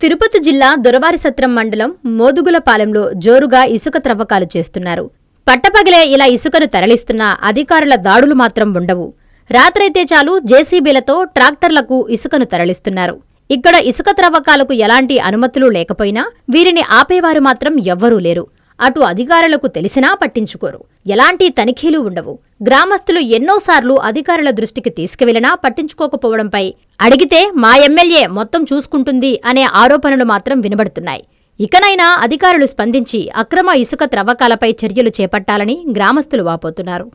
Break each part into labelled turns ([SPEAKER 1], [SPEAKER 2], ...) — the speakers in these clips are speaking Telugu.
[SPEAKER 1] తిరుపతి జిల్లా దొరవారిసత్రం మండలం మోదుగులపాలెంలో జోరుగా ఇసుక త్రవ్వకాలు చేస్తున్నారు. పట్టపగలే ఇలా ఇసుకను తరలిస్తున్నా అధికారుల దాడులు మాత్రం ఉండవు. రాత్రైతే చాలు జేసీబీలతో ట్రాక్టర్లకు ఇసుకను తరలిస్తున్నారు. ఇక్కడ ఇసుక త్రవ్వకాలకు ఎలాంటి అనుమతులు లేకపోయినా వీరిని ఆపేవారు మాత్రం ఎవ్వరూ లేరు. అటు అధికారులకు తెలిసినా పట్టించుకోరు. ఎలాంటి తనిఖీలు ఉండవు. గ్రామస్తులు ఎన్నోసార్లు అధికారుల దృష్టికి తీసుకువెళ్లినా పట్టించుకోకపోవడంపై అడిగితే మా ఎమ్మెల్యే మొత్తం చూసుకుంటుంది అనే ఆరోపణలు మాత్రం వినబడుతున్నాయి. ఇకనైనా అధికారులు స్పందించి అక్రమ ఇసుక త్రవ్వకాలపై చర్యలు చేపట్టాలని గ్రామస్తులు వాపోతున్నారు.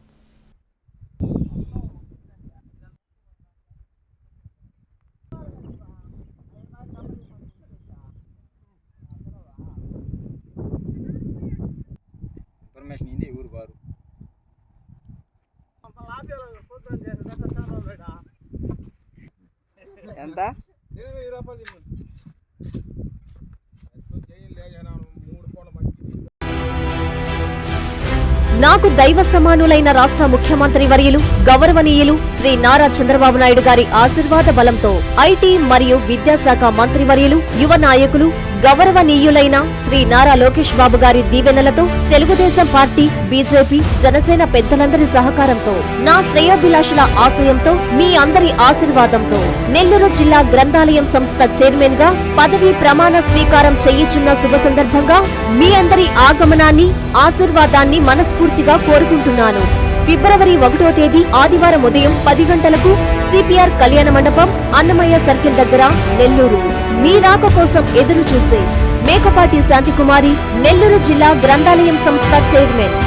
[SPEAKER 2] ఎంత
[SPEAKER 3] నాకు దైవ సమానులైన రాష్ట్ర ముఖ్యమంత్రి వర్యులు గౌరవనీయులు శ్రీ నారా చంద్రబాబు నాయుడు గారి ఆశీర్వాద బలంతో ఐటీ మరియు విద్యాశాఖ మంత్రి వర్యులు యువ నాయకులు గౌరవనీయులైన శ్రీ నారా లోకేష్ బాబు గారి దీవెనలతో తెలుగుదేశం పార్టీ, బీజేపీ, జనసేన పెద్దలందరి సహకారంతో నా శ్రేయోభిలాషుల ఆశయంతో మీ అందరి ఆశీర్వాదంతో నెల్లూరు జిల్లా గ్రంథాలయం సంస్థ చైర్మన్ గా పదవీ ప్రమాణ స్వీకారం చేయుచున్న శుభ సందర్భంగా మీ అందరి ఆగమనాన్ని, ఆశీర్వాదాన్ని మనస్ఫూర్తిగా కోరుకుంటున్నాను. ఫిబ్రవరి 1వ తేదీ ఆదివారం ఉదయం 10 గంటలకు సిపిఆర్ కళ్యాణ మండపం, అన్నమయ్య సర్కిల్ దగ్గర, నెల్లూరు. మీ రాక కోసం ఎదురు చూసే మేకపాటి శాంతికుమారి, నెల్లూరు జిల్లా గ్రంథాలయం సంస్థ చైర్మన్.